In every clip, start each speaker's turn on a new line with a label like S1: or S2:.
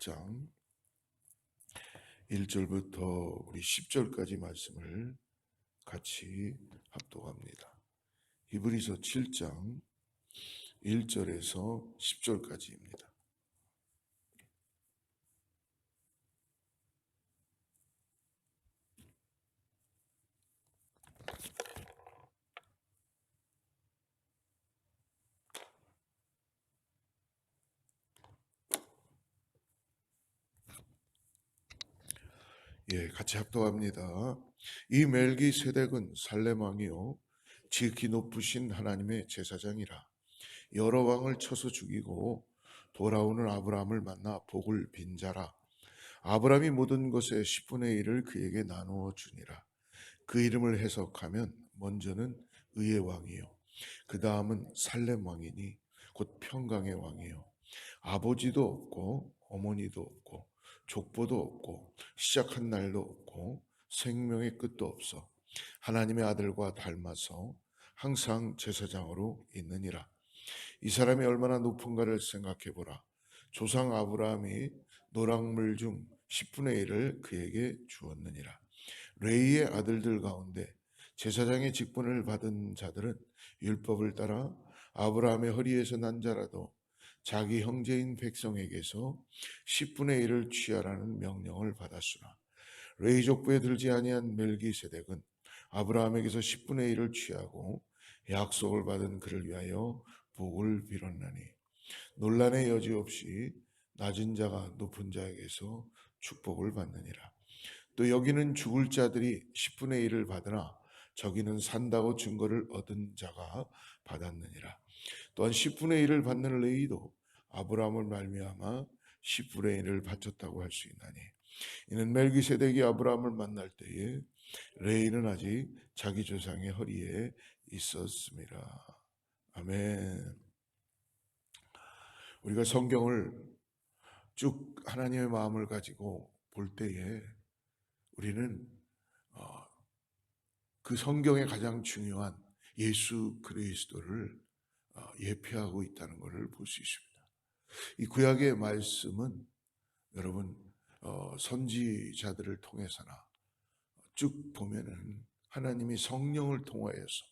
S1: 7장 1절부터 우리 10절까지 말씀을 같이 합독합니다. 히브리서 7장 1절에서 10절까지입니다. 같이 합독합니다. 이 멜기세덱은 살렘 왕이요 지극히 높으신 하나님의 제사장이라. 여러 왕을 쳐서 죽이고 돌아오는 아브라함을 만나 복을 빈 자라. 아브라함이 모든 것의 10분의 1을 그에게 나누어 주니라. 그 이름을 해석하면 먼저는 의의 왕이요 그 다음은 살렘 왕이니 곧 평강의 왕이요 아버지도 없고 어머니도 없고 족보도 없고 시작한 날도 없고 생명의 끝도 없어 하나님의 아들과 닮아서 항상 제사장으로 있느니라. 이 사람이 얼마나 높은가를 생각해 보라. 조상 아브라함이 노랑물 중 10분의 1을 그에게 주었느니라. 레이의 아들들 가운데 제사장의 직분을 받은 자들은 율법을 따라 아브라함의 허리에서 난 자라도 자기 형제인 백성에게서 10분의 1을 취하라는 명령을 받았으나 레이 족보에 들지 아니한 멜기세덱은 아브라함에게서 10분의 1을 취하고 약속을 받은 그를 위하여 복을 빌었나니 논란의 여지 없이 낮은 자가 높은 자에게서 축복을 받느니라. 또 여기는 죽을 자들이 10분의 1을 받으나 저기는 산다고 증거를 얻은 자가 받았느니라. 또한 10분의 1을 받는 레위도 아브라함을 말미암아 10분의 1을 바쳤다고 할 수 있나니 이는 멜기세덱이 아브라함을 만날 때에 레위는 아직 자기 조상의 허리에 있었습니다. 아멘. 우리가 성경을 쭉 하나님의 마음을 가지고 볼 때에 우리는 그 성경의 가장 중요한 예수 그리스도를 예표하고 있다는 것을 볼 수 있습니다. 이 구약의 말씀은 여러분 선지자들을 통해서나 쭉 보면은 하나님이 성령을 통하여서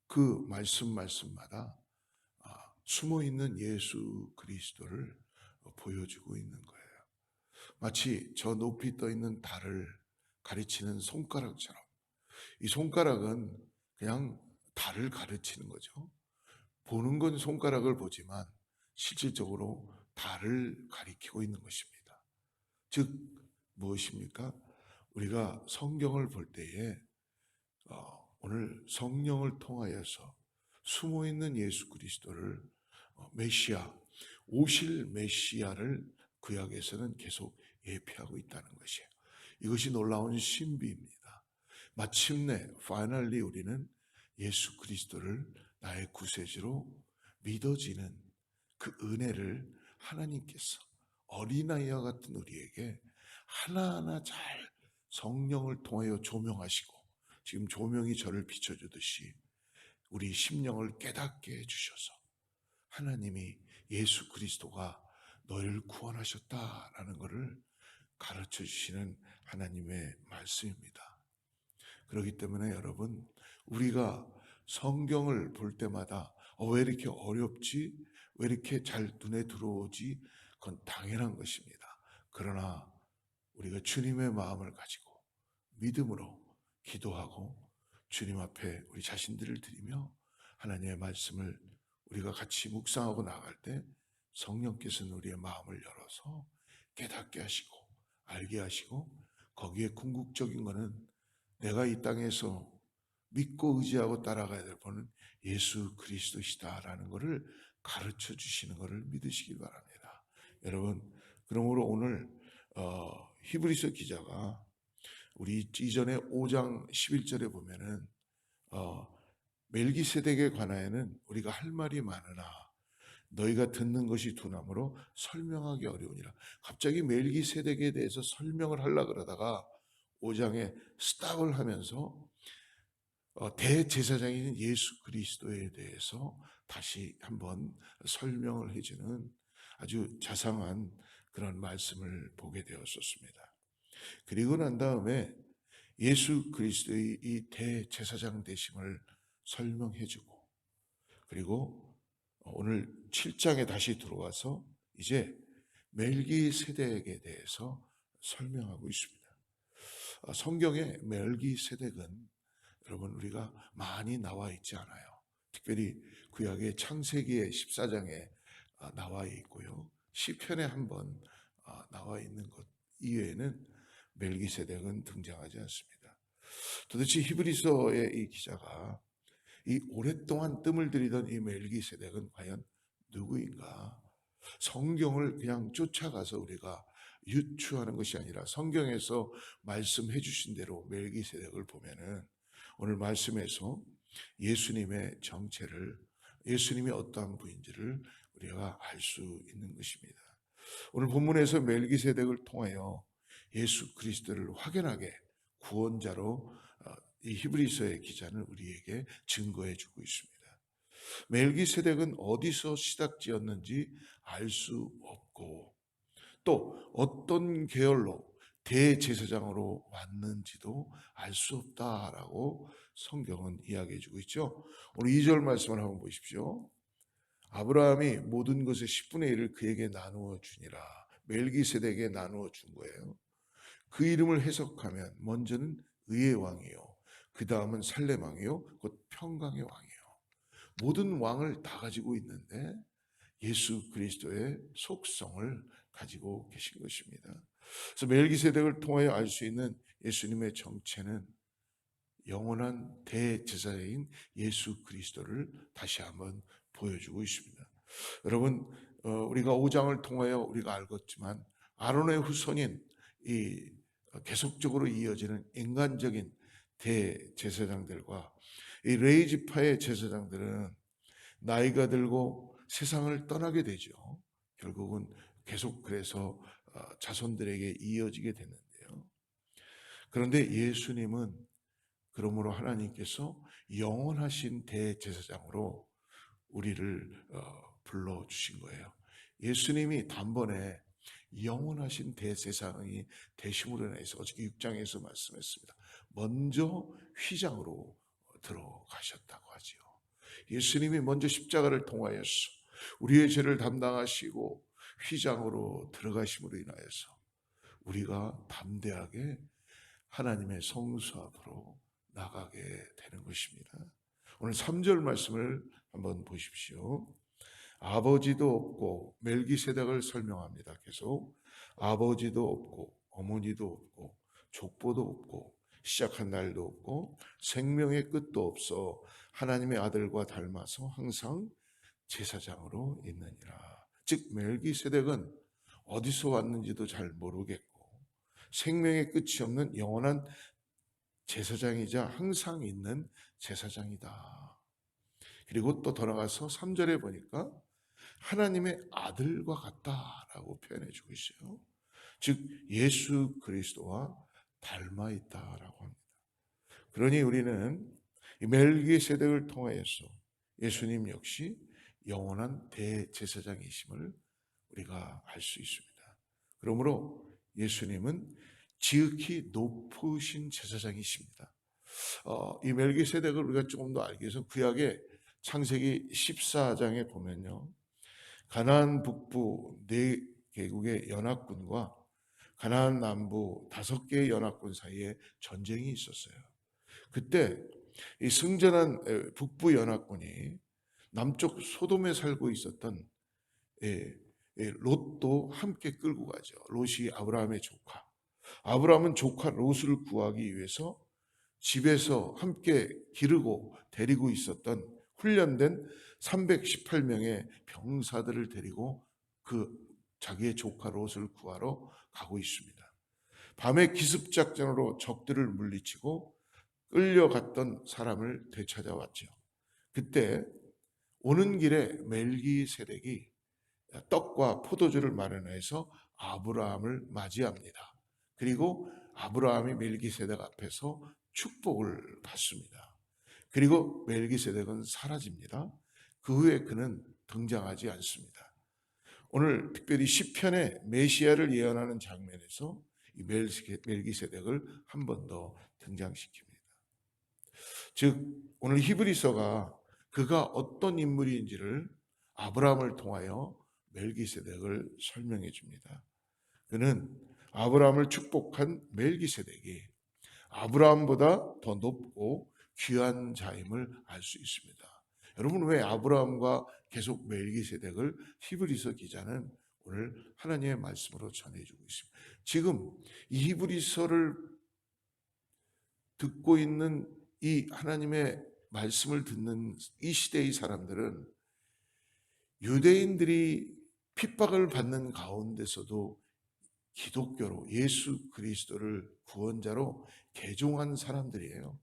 S1: 그 말씀마다 숨어 있는 예수 그리스도를 보여주고 있는 거예요. 마치 저 높이 떠 있는 달을 가리치는 손가락처럼 이 손가락은 그냥 달을 가르치는 거죠. 보는 건 손가락을 보지만 실질적으로 달을 가리키고 있는 것입니다. 즉 무엇입니까? 우리가 성경을 볼 때에 오늘 성령을 통하여서 숨어있는 예수 그리스도를 메시아, 오실 메시아를 구약에서는 계속 예표하고 있다는 것이에요. 이것이 놀라운 신비입니다. 마침내 finally 우리는 예수 그리스도를 나의 구세주로 믿어지는 그 은혜를 하나님께서 어린아이와 같은 우리에게 하나하나 잘 성령을 통하여 조명하시고 지금 조명이 저를 비춰주듯이 우리 심령을 깨닫게 해주셔서 하나님이 예수 그리스도가 너희를 구원하셨다라는 것을 가르쳐 주시는 하나님의 말씀입니다. 그렇기 때문에 여러분 우리가 성경을 볼 때마다 왜 이렇게 어렵지? 왜 이렇게 잘 눈에 들어오지? 그건 당연한 것입니다. 그러나 우리가 주님의 마음을 가지고 믿음으로 기도하고 주님 앞에 우리 자신들을 드리며 하나님의 말씀을 우리가 같이 묵상하고 나갈 때 성령께서는 우리의 마음을 열어서 깨닫게 하시고 알게 하시고 거기에 궁극적인 것은 내가 이 땅에서 믿고 의지하고 따라가야 될 분은 예수 그리스도시다라는 것을 가르쳐 주시는 것을 믿으시기 바랍니다. 여러분, 그러므로 오늘 히브리서 기자가 우리 이전에 5장 11절에 보면은 멜기세덱에 관하여는 우리가 할 말이 많으나 너희가 듣는 것이 둔함으로 설명하기 어려우니라. 갑자기 멜기세덱에 대해서 설명을 하려고 그러다가 5장에 스탑을 하면서 대제사장인 예수 그리스도에 대해서 다시 한번 설명을 해주는 아주 자상한 그런 말씀을 보게 되었었습니다. 그리고 난 다음에 예수 그리스도의 이 대제사장 되심을 설명해주고, 그리고 오늘 7장에 다시 들어와서 이제 멜기세덱에 대해서 설명하고 있습니다. 성경에 멜기세덱은 여러분 우리가 많이 나와 있지 않아요. 특별히 구약의 창세기의 14장에 나와 있고요. 시편에 한번 나와 있는 것 이외에는 멜기세덱은 등장하지 않습니다. 도대체 히브리서의 이 기자가 이 오랫동안 뜸을 들이던 이 멜기세덱은 과연 누구인가? 성경을 그냥 쫓아가서 우리가 유추하는 것이 아니라 성경에서 말씀해 주신 대로 멜기세덱을 보면은 오늘 말씀에서 예수님의 정체를, 예수님이 어떠한 분인지를 우리가 알 수 있는 것입니다. 오늘 본문에서 멜기세덱을 통하여 예수 그리스도를 확연하게 구원자로 이 히브리서의 기자는 우리에게 증거해 주고 있습니다. 멜기세덱은 어디서 시작지었는지 알 수 없고, 또 어떤 계열로 대제사장으로 왔는지도 알 수 없다라고 성경은 이야기해 주고 있죠. 오늘 2절 말씀을 한번 보십시오. 아브라함이 모든 것의 10분의 1을 그에게 나누어 주니라. 멜기세덱에게 나누어 준 거예요. 그 이름을 해석하면 먼저는 의의 왕이요, 그 다음은 살렘 왕이요, 곧 평강의 왕이요. 모든 왕을 다 가지고 있는데 예수 그리스도의 속성을 가지고 계신 것입니다. 그래서 멜기세덱을 통하여 알 수 있는 예수님의 정체는 영원한 대제사장인 예수 그리스도를 다시 한번 보여주고 있습니다. 여러분, 우리가 5장을 통하여 우리가 알겠지만 아론의 후손인 이 계속적으로 이어지는 인간적인 대제사장들과 이 레위지파의 제사장들은 나이가 들고 세상을 떠나게 되죠. 결국은 계속 그래서 자손들에게 이어지게 되는데요. 그런데 예수님은 그러므로 하나님께서 영원하신 대제사장으로 우리를 불러주신 거예요. 예수님이 단번에 영원하신 대제사장이 되심으로 인해서 어저께 6장에서 말씀했습니다. 먼저 휘장으로 들어가셨다고 하지요. 예수님이 먼저 십자가를 통하여서 우리의 죄를 담당하시고 휘장으로 들어가심으로 인하여서 우리가 담대하게 하나님의 성수 앞으로 나가게 되는 것입니다. 오늘 3절 말씀을 한번 보십시오. 아버지도 없고, 멜기세덱을 설명합니다. 계속 아버지도 없고 어머니도 없고 족보도 없고 시작한 날도 없고 생명의 끝도 없어 하나님의 아들과 닮아서 항상 제사장으로 있느니라. 즉 멜기세덱은 어디서 왔는지도 잘 모르겠고 생명의 끝이 없는 영원한 제사장이자 항상 있는 제사장이다. 그리고 또 더 나가서 3절에 보니까 하나님의 아들과 같다라고 표현해 주고 있어요. 즉 예수 그리스도와 닮아 있다라고 합니다. 그러니 우리는 이 멜기세덱을 통하여서 예수님 역시 영원한 대제사장이심을 우리가 알 수 있습니다. 그러므로 예수님은 지극히 높으신 제사장이십니다. 이 멜기세덱을 우리가 조금 더 알기 위해서 구약의 창세기 14장에 보면요, 가나안 북부 4개국의 연합군과 가나안 남부 5개의 연합군 사이에 전쟁이 있었어요. 그때 이 승전한 북부 연합군이 남쪽 소돔에 살고 있었던 롯도 함께 끌고 가죠. 롯이 아브라함의 조카. 아브라함은 조카 롯을 구하기 위해서 집에서 함께 기르고 데리고 있었던 훈련된 318명의 병사들을 데리고 그 자기의 조카 롯을 구하러 가고 있습니다. 밤에 기습작전으로 적들을 물리치고 끌려갔던 사람을 되찾아왔죠. 그때 오는 길에 멜기세덱이 떡과 포도주를 마련해서 아브라함을 맞이합니다. 그리고 아브라함이 멜기세덱 앞에서 축복을 받습니다. 그리고 멜기세덱은 사라집니다. 그 후에 그는 등장하지 않습니다. 오늘 특별히 시편의 메시아를 예언하는 장면에서 이 멜기세덱을 한 번 더 등장시킵니다. 즉 오늘 히브리서가 그가 어떤 인물인지를 아브라함을 통하여 멜기세덱을 설명해 줍니다. 그는 아브라함을 축복한 멜기세덱이 아브라함보다 더 높고 귀한 자임을 알 수 있습니다. 여러분, 왜 아브라함과 계속 멜기세덱을 히브리서 기자는 오늘 하나님의 말씀으로 전해주고 있습니다. 지금 이 히브리서를 듣고 있는 이 하나님의 말씀을 듣는 이 시대의 사람들은 유대인들이 핍박을 받는 가운데서도 기독교로 예수 그리스도를 구원자로 개종한 사람들이에요.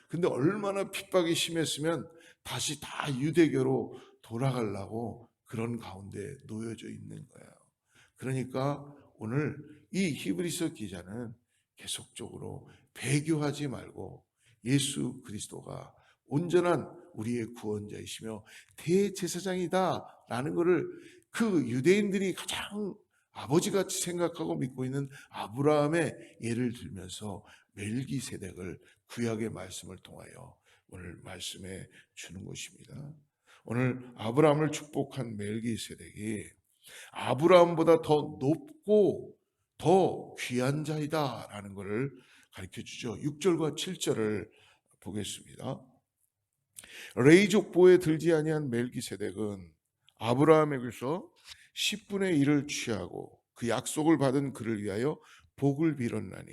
S1: 근데 얼마나 핍박이 심했으면 다시 다 유대교로 돌아가려고 그런 가운데 놓여져 있는 거예요. 그러니까 오늘 이 히브리서 기자는 계속적으로 배교하지 말고 예수 그리스도가 온전한 우리의 구원자이시며 대제사장이다라는 것을 그 유대인들이 가장 아버지같이 생각하고 믿고 있는 아브라함의 예를 들면서 멜기세덱을 구약의 말씀을 통하여 오늘 말씀해 주는 것입니다. 오늘 아브라함을 축복한 멜기세덱이 아브라함보다 더 높고 더 귀한 자이다라는 것을 가르쳐 주죠. 6절과 7절을 보겠습니다. 레이족보에 들지 아니한 멜기세덱은 아브라함에게서 10분의 1을 취하고 그 약속을 받은 그를 위하여 복을 빌었나니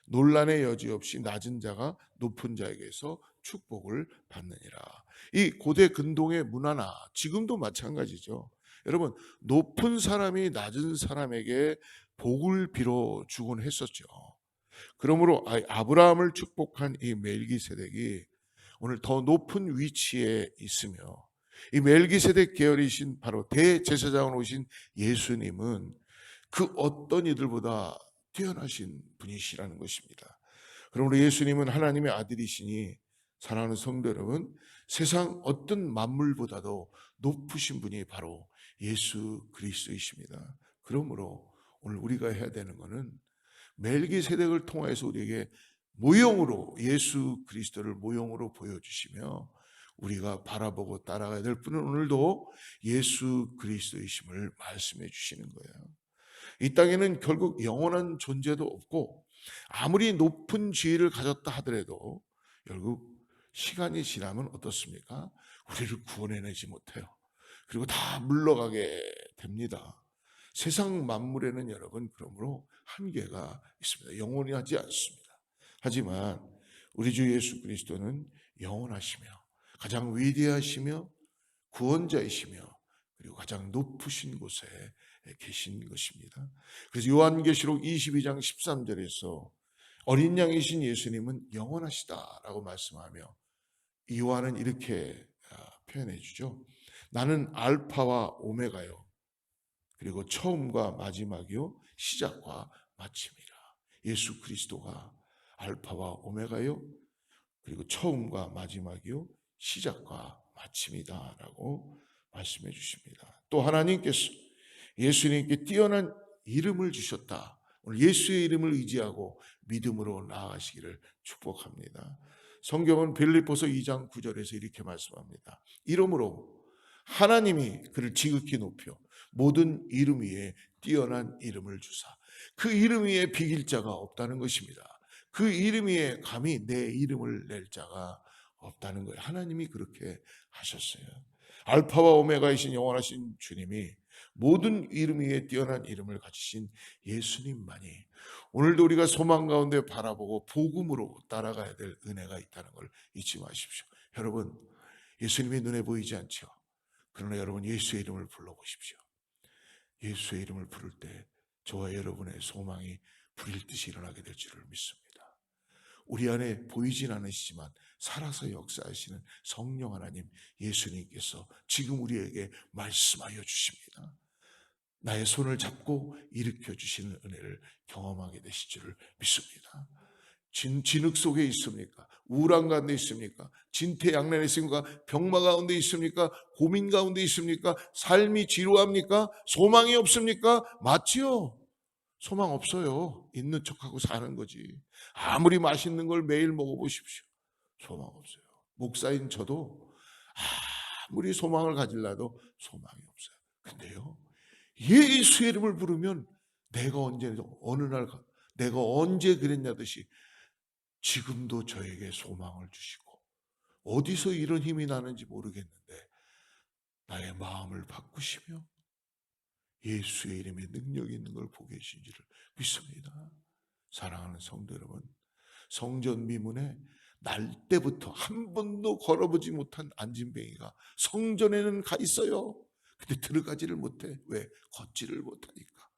S1: 논란의 여지 없이 낮은 자가 높은 자에게서 축복을 받느니라. 이 고대 근동의 문화나 지금도 마찬가지죠. 여러분, 높은 사람이 낮은 사람에게 복을 빌어 주곤 했었죠. 그러므로 아브라함을 축복한 이 멜기세덱이 오늘 더 높은 위치에 있으며 이 멜기세덱 계열이신 바로 대제사장으로 오신 예수님은 그 어떤 이들보다 뛰어나신 분이시라는 것입니다. 그러므로 예수님은 하나님의 아들이시니 사랑하는 성도 여러분, 세상 어떤 만물보다도 높으신 분이 바로 예수 그리스도이십니다. 그러므로 오늘 우리가 해야 되는 것은 멜기세덱을 통해서 우리에게 모형으로 예수 그리스도를 모형으로 보여주시며 우리가 바라보고 따라가야 될 분은 오늘도 예수 그리스도이심을 말씀해 주시는 거예요. 이 땅에는 결국 영원한 존재도 없고 아무리 높은 지위를 가졌다 하더라도 결국 시간이 지나면 어떻습니까? 우리를 구원해내지 못해요. 그리고 다 물러가게 됩니다. 세상 만물에는 여러분 그러므로 한계가 있습니다. 영원히 하지 않습니다. 하지만 우리 주 예수 그리스도는 영원하시며 가장 위대하시며 구원자이시며 그리고 가장 높으신 곳에 계신 것입니다. 그래서 요한계시록 22장 13절에서 어린 양이신 예수님은 영원하시다라고 말씀하며 요한은 이렇게 표현해 주죠. 나는 알파와 오메가요. 그리고 처음과 마지막이요. 시작과 마침이라. 예수 그리스도가 알파와 오메가요. 그리고 처음과 마지막이요. 시작과 마침이다라고 말씀해 주십니다. 또 하나님께서 예수님께 뛰어난 이름을 주셨다. 오늘 예수의 이름을 의지하고 믿음으로 나아가시기를 축복합니다. 성경은 빌립보서 2장 9절에서 이렇게 말씀합니다. 이러므로 하나님이 그를 지극히 높여 모든 이름 위에 뛰어난 이름을 주사 그 이름 위에 비길 자가 없다는 것입니다. 그 이름 위에 감히 내 이름을 낼 자가 없다는 거예요. 하나님이 그렇게 하셨어요. 알파와 오메가이신 영원하신 주님이 모든 이름 위에 뛰어난 이름을 가지신 예수님만이 오늘도 우리가 소망 가운데 바라보고 복음으로 따라가야 될 은혜가 있다는 걸 잊지 마십시오. 여러분, 예수님이 눈에 보이지 않죠. 그러나 여러분 예수의 이름을 불러보십시오. 예수의 이름을 부를 때 저와 여러분의 소망이 불일 듯이 일어나게 될 줄을 믿습니다. 우리 안에 보이진 않으시지만 살아서 역사하시는 성령 하나님 예수님께서 지금 우리에게 말씀하여 주십니다. 나의 손을 잡고 일으켜 주시는 은혜를 경험하게 되실 줄을 믿습니다. 진흙 속에 있습니까? 우울한 가운데 있습니까? 진퇴양난에 있습니까? 병마 가운데 있습니까? 고민 가운데 있습니까? 삶이 지루합니까? 소망이 없습니까? 맞지요? 소망 없어요. 있는 척하고 사는 거지. 아무리 맛있는 걸 매일 먹어보십시오. 소망 없어요. 목사인 저도 아무리 소망을 가질라도 소망이 없어요. 근데요, 예수의 이름을 부르면 내가 언제 어느 날 내가 언제 그랬냐듯이 지금도 저에게 소망을 주시고, 어디서 이런 힘이 나는지 모르겠는데 나의 마음을 바꾸시며 예수의 이름에 능력이 있는 걸 보고 계신지를 믿습니다. 사랑하는 성도 여러분, 성전 미문에 날 때부터 한 번도 걸어보지 못한 안진뱅이가 성전에는 가 있어요. 근데 들어가지를 못해. 왜? 걷지를 못하니까.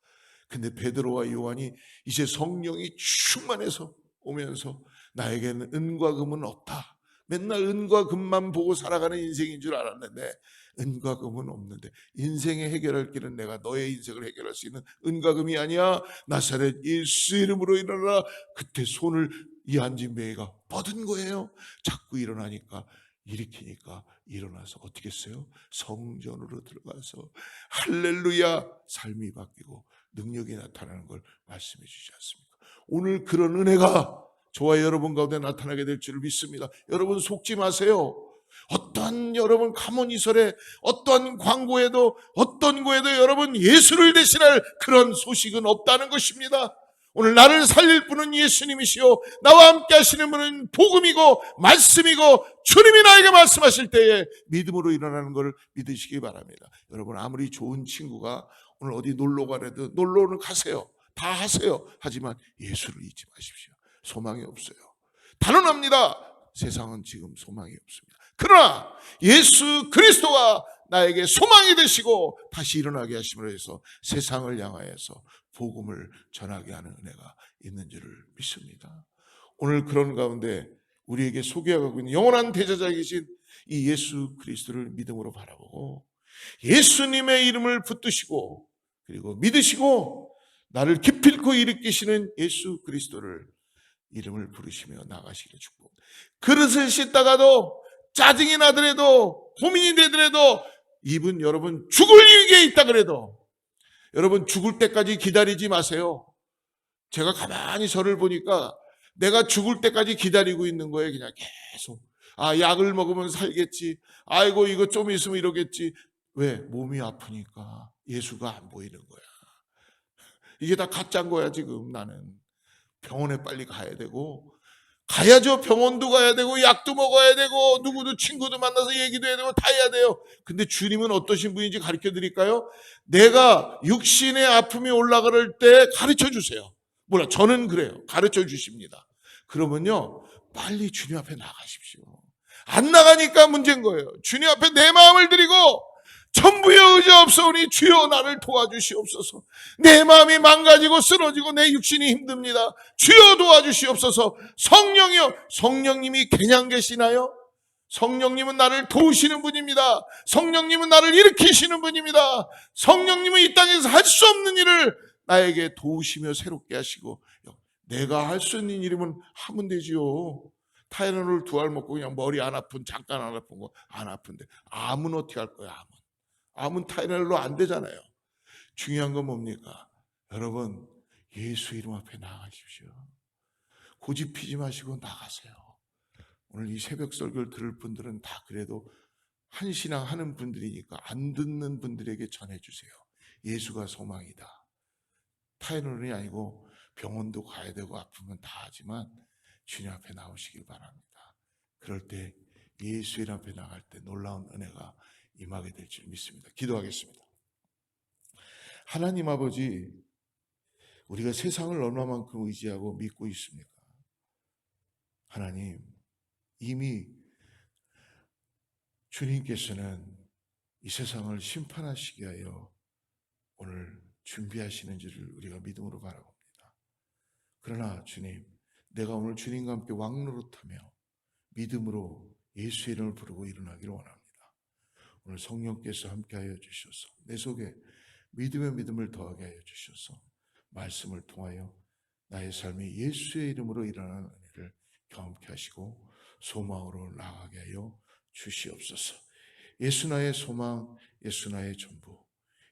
S1: 근데 베드로와 요한이 이제 성령이 충만해서 오면서 나에게는 은과 금은 없다. 맨날 은과 금만 보고 살아가는 인생인 줄 알았는데 은과 금은 없는데, 인생의 해결할 길은 내가 너의 인생을 해결할 수 있는 은과 금이 아니야. 나사렛 예수 이름으로 일어나라. 그때 손을 이 안진뱅이가 뻗은 거예요. 자꾸 일어나니까, 일으키니까 일어나서 어떻게 했어요? 성전으로 들어가서 할렐루야, 삶이 바뀌고 능력이 나타나는 걸 말씀해 주지 않습니까? 오늘 그런 은혜가 저와 여러분 가운데 나타나게 될 줄을 믿습니다. 여러분 속지 마세요. 어떠한 여러분 가문이설에, 어떠한 광고에도, 어떤 거에도 여러분 예수를 대신할 그런 소식은 없다는 것입니다. 오늘 나를 살릴 분은 예수님이시요 나와 함께 하시는 분은 복음이고 말씀이고, 주님이 나에게 말씀하실 때에 믿음으로 일어나는 것을 믿으시기 바랍니다. 여러분, 아무리 좋은 친구가 오늘 어디 놀러 가래도 놀러는 가세요. 다 하세요. 하지만 예수를 잊지 마십시오. 소망이 없어요. 단언합니다. 세상은 지금 소망이 없습니다. 그러나 예수 그리스도가 나에게 소망이 되시고 다시 일어나게 하심으로 해서 세상을 향하여서 복음을 전하게 하는 은혜가 있는 줄을 믿습니다. 오늘 그런 가운데 우리에게 소개하고 있는 영원한 대제사장이신 이 예수 그리스도를 믿음으로 바라보고 예수님의 이름을 붙드시고 그리고 믿으시고 나를 기필코 일으키시는 예수 그리스도를 이름을 부르시며 나가시기를 축복합니다. 그릇을 씻다가도 짜증이 나더라도 고민이 되더라도, 이분 여러분 죽을 위기에 있다 그래도 여러분 죽을 때까지 기다리지 마세요. 제가 가만히 저를 보니까 내가 죽을 때까지 기다리고 있는 거예요. 그냥 계속. 약을 먹으면 살겠지. 아이고 이거 좀 있으면 이러겠지. 왜? 몸이 아프니까 예수가 안 보이는 거야. 이게 다 가짜인 거야. 지금 나는 병원에 빨리 가야 되고, 가야죠. 병원도 가야 되고 약도 먹어야 되고 누구도 친구도 만나서 얘기도 해야 되고 다 해야 돼요. 근데 주님은 어떠신 분인지 가르쳐 드릴까요? 내가 육신의 아픔이 올라갈 때 가르쳐 주세요. 뭐라, 저는 그래요. 가르쳐 주십니다. 그러면요, 빨리 주님 앞에 나가십시오. 안 나가니까 문제인 거예요. 주님 앞에 내 마음을 드리고 천부의 의지 없사오니 주여 나를 도와주시옵소서. 내 마음이 망가지고 쓰러지고 내 육신이 힘듭니다. 주여 도와주시옵소서. 성령이여, 성령님이 그냥 계시나요? 성령님은 나를 도우시는 분입니다. 성령님은 나를 일으키시는 분입니다. 성령님은 이 땅에서 할 수 없는 일을 나에게 도우시며 새롭게 하시고, 내가 할 수 있는 일이면 하면 되지요. 타이레놀 2알 먹고 그냥 머리 안 아픈, 잠깐 안 아픈 거 안 아픈데 암은 어떻게 할 거야? 암은 타이레놀로 안 되잖아요. 중요한 건 뭡니까? 여러분, 예수 이름 앞에 나가십시오. 고집 피지 마시고 나가세요. 오늘 이 새벽 설교를 들을 분들은 다 그래도 한 신앙 하는 분들이니까 안 듣는 분들에게 전해주세요. 예수가 소망이다. 타이레놀이 아니고 병원도 가야 되고 아프면 다 하지만 주님 앞에 나오시길 바랍니다. 그럴 때 예수 이름 앞에 나갈 때 놀라운 은혜가 임하게 될 줄 믿습니다. 기도하겠습니다. 하나님 아버지, 우리가 세상을 얼마만큼 의지하고 믿고 있습니까? 하나님, 이미 주님께서는 이 세상을 심판하시게 하여 오늘 준비하시는 줄을 우리가 믿음으로 바라봅니다. 그러나 주님, 내가 오늘 주님과 함께 왕노릇하며 믿음으로 예수의 이름을 부르고 일어나기를 원합니다. 오늘 성령께서 함께하여 주셔서 내 속에 믿음의 믿음을 더하게 하여 주셔서 말씀을 통하여 나의 삶이 예수의 이름으로 일어나는 은혜를 경험케 하시고 소망으로 나아가게 하여 주시옵소서. 예수 나의 소망, 예수 나의 전부,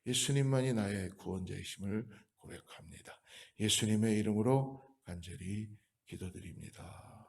S1: 예수님만이 나의 구원자이심을 고백합니다. 예수님의 이름으로 간절히 기도드립니다.